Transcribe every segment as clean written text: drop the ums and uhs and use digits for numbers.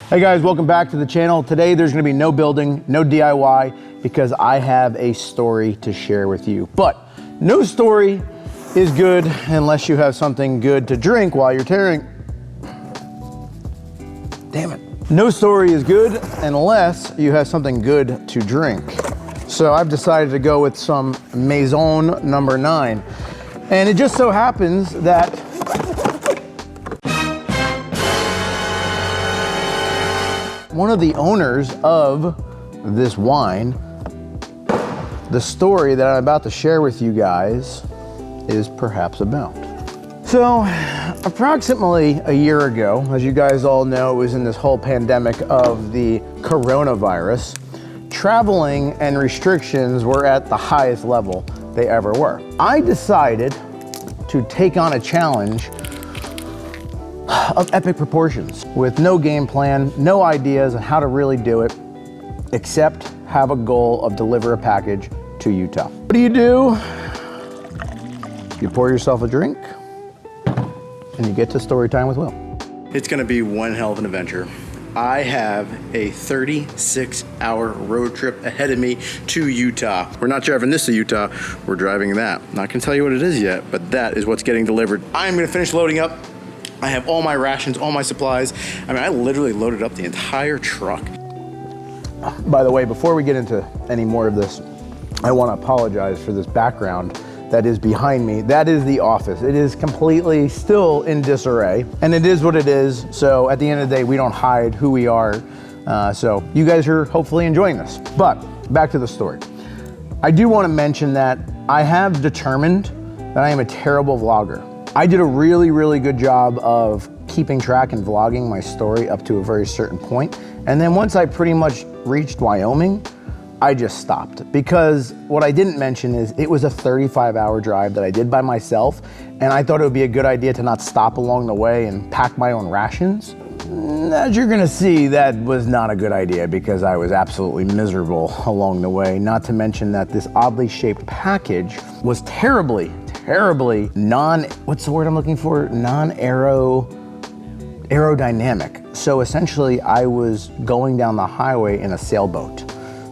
Hey guys, welcome back to the channel. Today there's gonna be no building, no DIY, because I have a story to share with you. But no story is good unless you have something good to drink while you're tearing. Damn it. No story is good unless you have something good to drink. So I've decided to go with some Maison number 9. And it just so happens that one of the owners of this wine, the story that I'm about to share with you guys is perhaps about. So approximately a year ago, as you guys all know, it was in this whole pandemic of the coronavirus, traveling and restrictions were at the highest level they ever were. I decided to take on a challenge of epic proportions with no game plan, no ideas on how to really do it, except have a goal of deliver a package to Utah. What do? You pour yourself a drink and you get to story time with Will. It's gonna be one hell of an adventure. I have a 36-hour road trip ahead of me to Utah. We're not driving this to Utah, we're driving that. Not gonna tell you what it is yet, but that is what's getting delivered. I'm gonna finish loading up. I have all my rations, all my supplies. I mean, I literally loaded up the entire truck. By the way, before we get into any more of this, I want to apologize for this background that is behind me. That is the office. It is completely still in disarray, and it is what it is. So at the end of the day, we don't hide who we are. So you guys are hopefully enjoying this. But back to the story. I do want to mention that I have determined that I am a terrible vlogger. I did a really, really good job of keeping track and vlogging my story up to a very certain point. And then once I pretty much reached Wyoming, I just stopped. Because what I didn't mention is it was a 35-hour drive that I did by myself. And I thought it would be a good idea to not stop along the way and pack my own rations. As you're gonna see, that was not a good idea because I was absolutely miserable along the way. Not to mention that this oddly shaped package was terribly what's the word I'm looking for? Aerodynamic. So essentially I was going down the highway in a sailboat.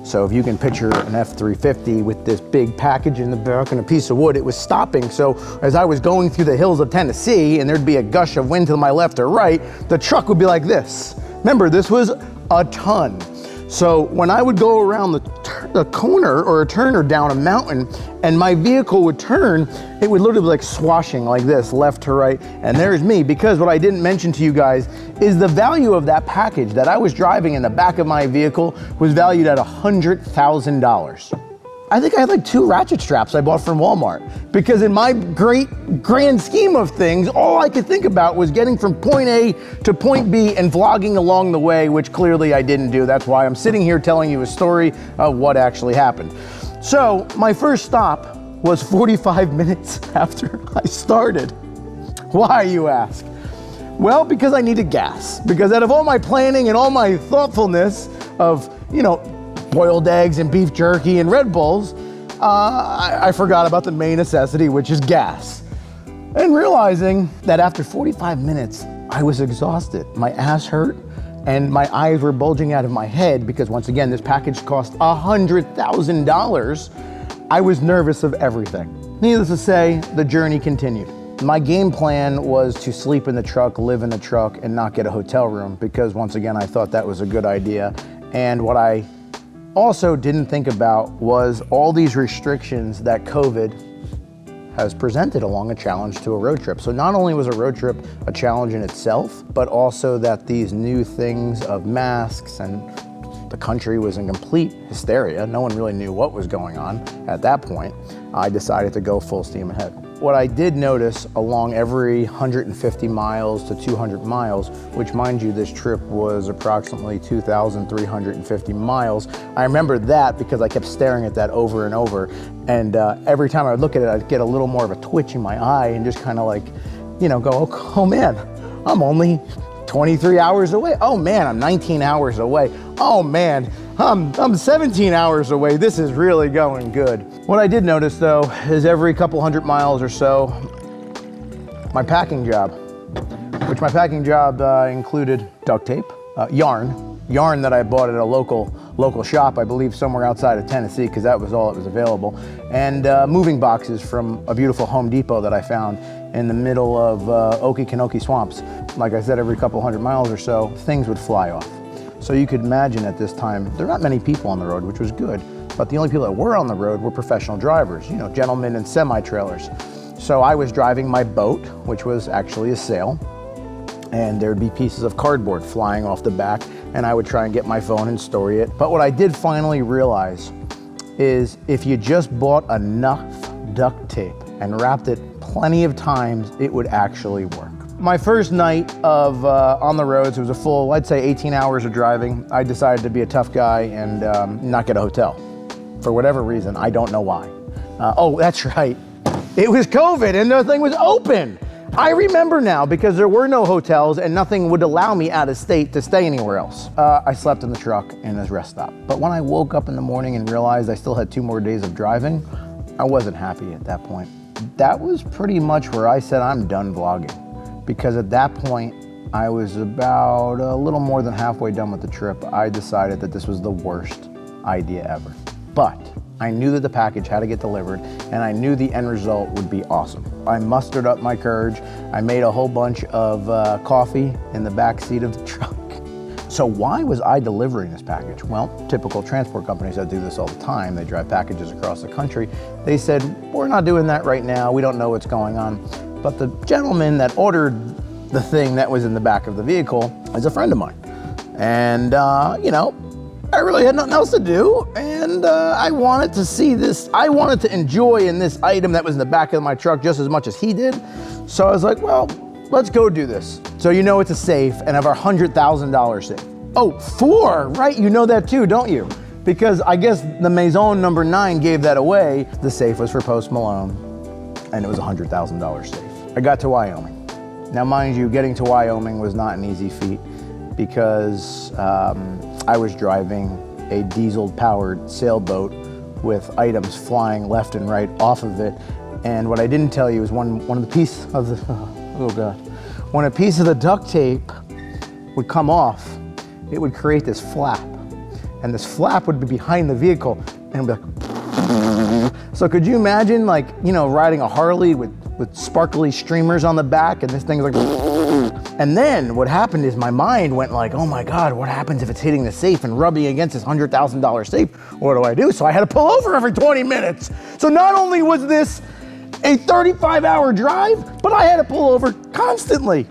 So if you can picture an F-350 with this big package in the back and a piece of wood, it was stopping. So as I was going through the hills of Tennessee and there'd be a gush of wind to my left or right, the truck would be like this. Remember, this was a ton. So when I would go around the corner or a turn or down a mountain and my vehicle would turn, it would literally be like swashing like this, left to right. And there's me, because what I didn't mention to you guys is the value of that package that I was driving in the back of my vehicle was valued at $100,000. I think I had like 2 ratchet straps I bought from Walmart, because in my grand scheme of things, all I could think about was getting from point A to point B and vlogging along the way, which clearly I didn't do. That's why I'm sitting here telling you a story of what actually happened. So my first stop was 45 minutes after I started. Why, you ask? Well, because I needed gas. Because out of all my planning and all my thoughtfulness of, boiled eggs and beef jerky and Red Bulls, I forgot about the main necessity, which is gas. And realizing that after 45 minutes, I was exhausted. My ass hurt and my eyes were bulging out of my head because, once again, this package cost $100,000. I was nervous of everything. Needless to say, the journey continued. My game plan was to sleep in the truck, live in the truck, and not get a hotel room because, once again, I thought that was a good idea. And what I also didn't think about was all these restrictions that COVID has presented along a challenge to a road trip. So not only was a road trip a challenge in itself, but also that these new things of masks, and the country was in complete hysteria. No one really knew what was going on at that point. I decided to go full steam ahead. What I did notice along every 150 miles to 200 miles, which, mind you, this trip was approximately 2,350 miles. I remember that because I kept staring at that over and over. And every time I would look at it, I'd get a little more of a twitch in my eye and just kind of like, go, oh man, I'm only 23 hours away. Oh man, I'm 19 hours away. Oh man, I'm 17 hours away. This is really going good. What I did notice though is every couple hundred miles or so, my packing job, included duct tape, yarn that I bought at a local shop, I believe somewhere outside of Tennessee, because that was all that was available, and moving boxes from a beautiful Home Depot that I found in the middle of Okefenokee swamps. Like I said, every couple hundred miles or so, things would fly off. So you could imagine at this time, there are not many people on the road, which was good, but the only people that were on the road were professional drivers, you know, gentlemen in semi-trailers. So I was driving my boat, which was actually a sail, and there'd be pieces of cardboard flying off the back, and I would try and get my phone and story it. But what I did finally realize is if you just bought enough duct tape and wrapped it plenty of times, it would actually work. My first night of on the roads, it was a full, I'd say 18 hours of driving. I decided to be a tough guy and not get a hotel. For whatever reason, I don't know why. Oh, that's right. It was COVID and the thing was open. I remember now because there were no hotels and nothing would allow me out of state to stay anywhere else. I slept in the truck in this rest stop. But when I woke up in the morning and realized I still had 2 more days of driving, I wasn't happy at that point. That was pretty much where I said I'm done vlogging. Because at that point, I was about a little more than halfway done with the trip. I decided that this was the worst idea ever. But I knew that the package had to get delivered, and I knew the end result would be awesome. I mustered up my courage. I made a whole bunch of coffee in the back seat of the truck. So why was I delivering this package? Well, typical transport companies that do this all the time. They drive packages across the country. They said, we're not doing that right now. We don't know what's going on. But the gentleman that ordered the thing that was in the back of the vehicle is a friend of mine. And, you know, I really had nothing else to do. And I wanted to see this. I wanted to enjoy in this item that was in the back of my truck just as much as he did. So I was like, well, let's go do this. So you know it's a safe and of our $100,000 safe. Oh, 4, right? You know that too, don't you? Because I guess the Maison number 9 gave that away. The safe was for Post Malone and it was a $100,000 safe. I got to Wyoming. Now, mind you, getting to Wyoming was not an easy feat because I was driving a diesel-powered sailboat with items flying left and right off of it. And what I didn't tell you is one of the pieces of the, oh God, when a piece of the duct tape would come off, it would create this flap. And this flap would be behind the vehicle and it'd be like, so could you imagine, like, you know, riding a Harley with sparkly streamers on the back and this thing's like, and then what happened is my mind went like, oh my God, what happens if it's hitting the safe and rubbing against this $100,000 safe? What do I do? So I had to pull over every 20 minutes. So not only was this a 35-hour drive, but I had to pull over constantly.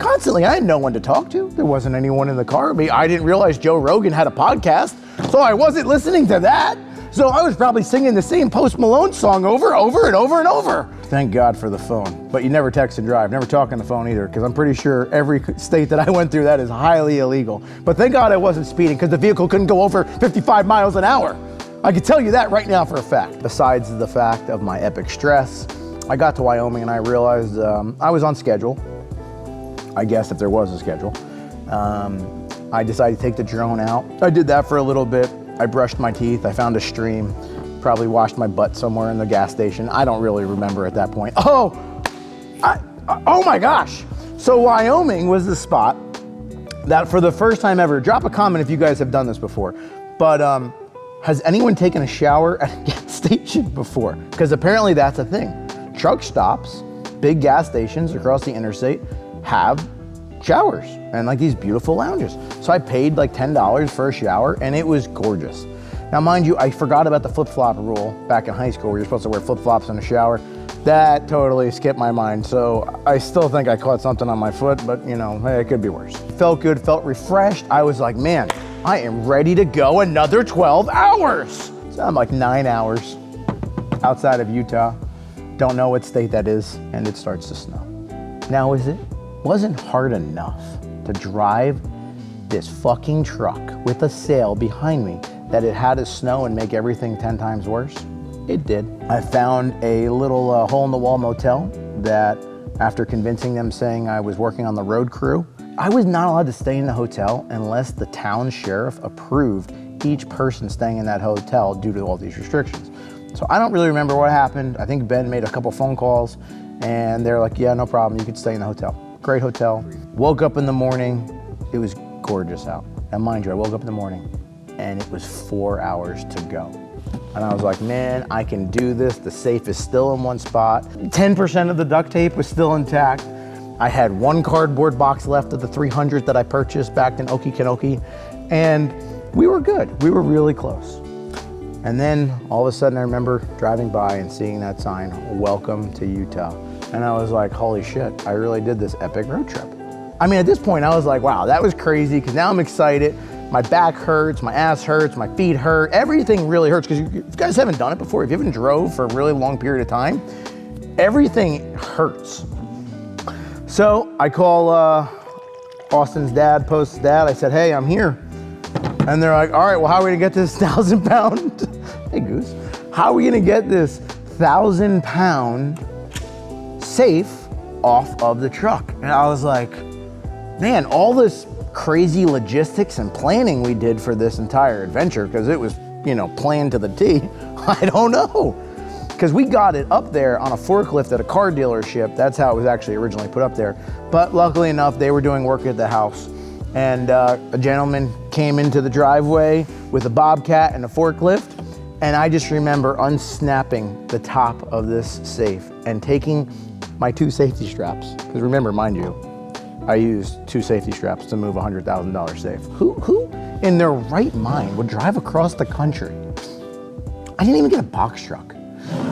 I had no one to talk to. There wasn't anyone in the car. I didn't realize Joe Rogan had a podcast, so I wasn't listening to that. So I was probably singing the same Post Malone song over and over. Thank God for the phone. But you never text and drive, never talk on the phone either, because I'm pretty sure every state that I went through, that is highly illegal. But thank God I wasn't speeding, because the vehicle couldn't go over 55 miles an hour. I can tell you that right now for a fact. Besides the fact of my epic stress, I got to Wyoming and I realized I was on schedule. I guess if there was a schedule. I decided to take the drone out. I did that for a little bit. I brushed my teeth. I found a stream. Probably washed my butt somewhere in the gas station. I don't really remember at that point. Oh my gosh. So Wyoming was the spot that for the first time ever, drop a comment if you guys have done this before, but has anyone taken a shower at a gas station before? Because apparently that's a thing. Truck stops, big gas stations across the interstate have showers and like these beautiful lounges. So I paid like $10 for a shower and it was gorgeous. Now, mind you, I forgot about the flip-flop rule back in high school where you're supposed to wear flip-flops in the shower. That totally skipped my mind. So I still think I caught something on my foot, but you know, hey, it could be worse. Felt good, felt refreshed. I was like, man, I am ready to go another 12 hours. So I'm like 9 hours outside of Utah. Don't know what state that is, and it starts to snow. Now, wasn't hard enough to drive this fucking truck with a sail behind me that it had to snow and make everything 10 times worse? It did. I found a little hole-in-the-wall motel that, after convincing them saying I was working on the road crew, I was not allowed to stay in the hotel unless the town sheriff approved each person staying in that hotel due to all these restrictions. So I don't really remember what happened. I think Ben made a couple phone calls and they're like, yeah, no problem, you can stay in the hotel. Great hotel. Woke up in the morning, it was gorgeous out. And mind you, I woke up in the morning and it was 4 hours to go. And I was like, man, I can do this. The safe is still in one spot. 10% of the duct tape was still intact. I had one cardboard box left of the 300 that I purchased back in Okefenokee, and we were good. We were really close. And then all of a sudden I remember driving by and seeing that sign, welcome to Utah. And I was like, holy shit, I really did this epic road trip. I mean, at this point I was like, wow, that was crazy, because now I'm excited. My back hurts, my ass hurts, my feet hurt, everything really hurts, because if you guys haven't done it before, if you haven't drove for a really long period of time, everything hurts. So I call Austin's dad, Post's dad, I said, hey, I'm here. And they're like, all right, well, how are we gonna get this 1,000-pound, hey Goose, how are we gonna get this 1,000-pound safe off of the truck? And I was like, man, all this crazy logistics and planning we did for this entire adventure, because it was, you know, planned to the T, I don't know. Because we got it up there on a forklift at a car dealership. That's how it was actually originally put up there. But luckily enough, they were doing work at the house. And a gentleman came into the driveway with a bobcat and a forklift. And I just remember unsnapping the top of this safe and taking my 2 safety straps. Because remember, mind you, I used 2 safety straps to move a $100,000 safe. Who in their right mind would drive across the country? I didn't even get a box truck.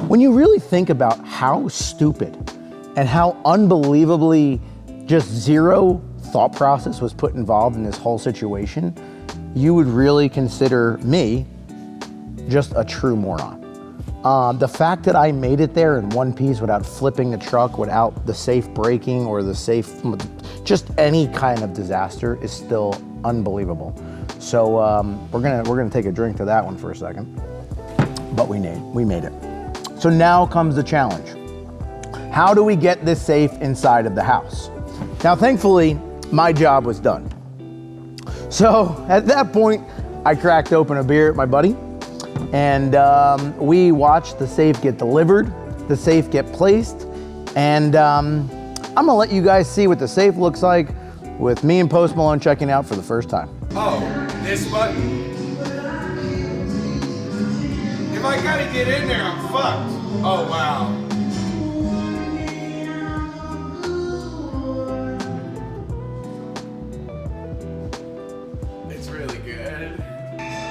When you really think about how stupid and how unbelievably just zero thought process was put involved in this whole situation, you would really consider me just a true moron. The fact that I made it there in one piece without flipping the truck, without the safe breaking or the safe, just any kind of disaster is still unbelievable. So we're gonna take a drink to that one for a second, but we made it. So now comes the challenge. How do we get this safe inside of the house? Now, thankfully, my job was done. So at that point, I cracked open a beer at my buddy, and we watched the safe get delivered, the safe get placed, and I'm gonna let you guys see what the safe looks like with me and Post Malone checking out for the first time. Oh, this button? If I gotta get in there, I'm fucked. Oh, wow. It's really good.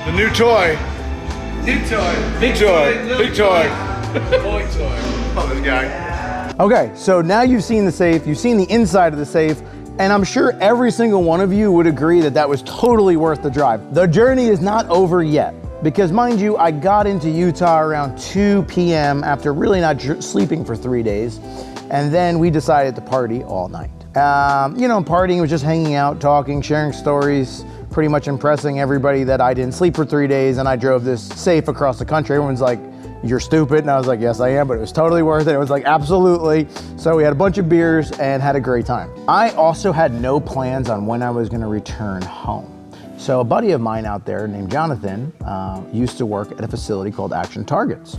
The new toy. New toy. Big toy. Big toy. Boy toy. Oh, this guy. Okay, so now you've seen the safe, you've seen the inside of the safe, and I'm sure every single one of you would agree that that was totally worth the drive. The journey is not over yet. Because mind you, I got into Utah around 2 p.m. after really not sleeping for 3 days. And then we decided to party all night. You know, partying was just hanging out, talking, sharing stories, pretty much impressing everybody that I didn't sleep for 3 days and I drove this safe across the country. Everyone's like, you're stupid. And I was like, yes, I am, but it was totally worth it. It was like, absolutely. So we had a bunch of beers and had a great time. I also had no plans on when I was gonna return home. So a buddy of mine out there named Jonathan used to work at a facility called Action Targets.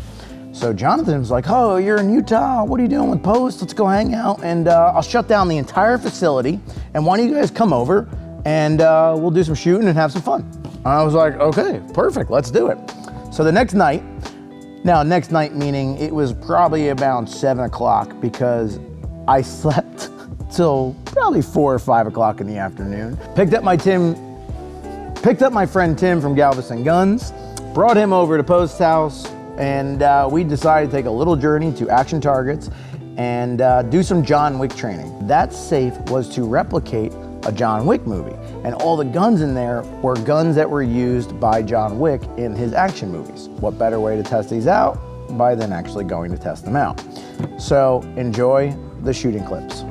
So Jonathan was like, oh, you're in Utah, what are you doing with Post? Let's go hang out and I'll shut down the entire facility and why don't you guys come over and we'll do some shooting and have some fun. And I was like, okay, perfect, let's do it. So the next night meaning it was probably about 7 o'clock because I slept till probably 4 or 5 o'clock in the afternoon. Picked up my friend Tim from Galveston Guns, brought him over to Post's house, and we decided to take a little journey to Action Targets and do some John Wick training. That safe was to replicate a John Wick movie, and all the guns in there were guns that were used by John Wick in his action movies. What better way to test these out by than actually going to test them out? So enjoy the shooting clips.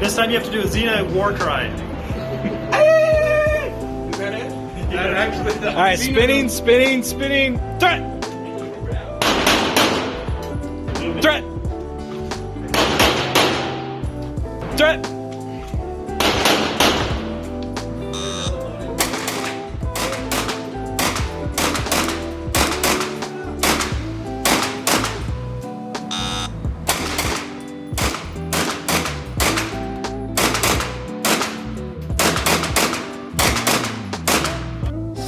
This time you have to do a Xena war cry. Is that it? That actually, All right, spinning. Threat! Threat! Threat!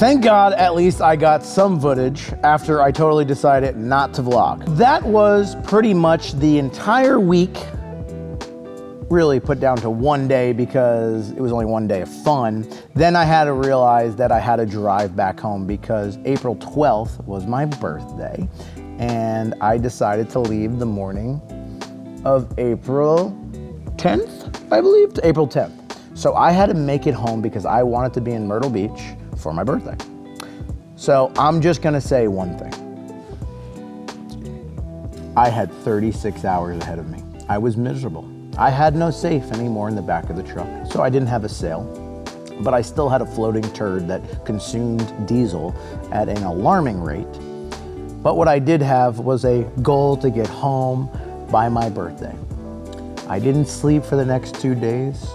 Thank God at least I got some footage after I totally decided not to vlog. That was pretty much the entire week, really put down to one day because it was only one day of fun. Then I had to realize that I had to drive back home because April 12th was my birthday, and I decided to leave the morning of April 10th, I believe, to April 10th. So I had to make it home because I wanted to be in Myrtle Beach for my birthday. So I'm just gonna say one thing. I had 36 hours ahead of me. I was miserable. I had no safe anymore in the back of the truck, so I didn't have a sail, but I still had a floating turd that consumed diesel at an alarming rate. But what I did have was a goal to get home by my birthday. I didn't sleep for the next 2 days.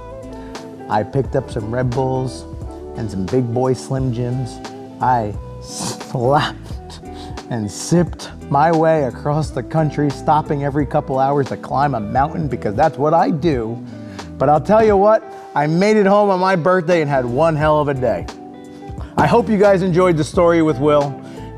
I picked up some Red Bulls and some Big Boy Slim Jims. I slapped and sipped my way across the country, stopping every couple hours to climb a mountain because that's what I do. But I'll tell you what, I made it home on my birthday and had one hell of a day. I hope you guys enjoyed the story with Will.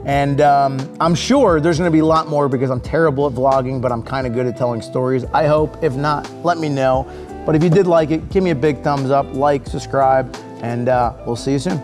And I'm sure there's gonna be a lot more because I'm terrible at vlogging, but I'm kind of good at telling stories. I hope. If not, let me know. But if you did like it, give me a big thumbs up, like, subscribe, and we'll see you soon.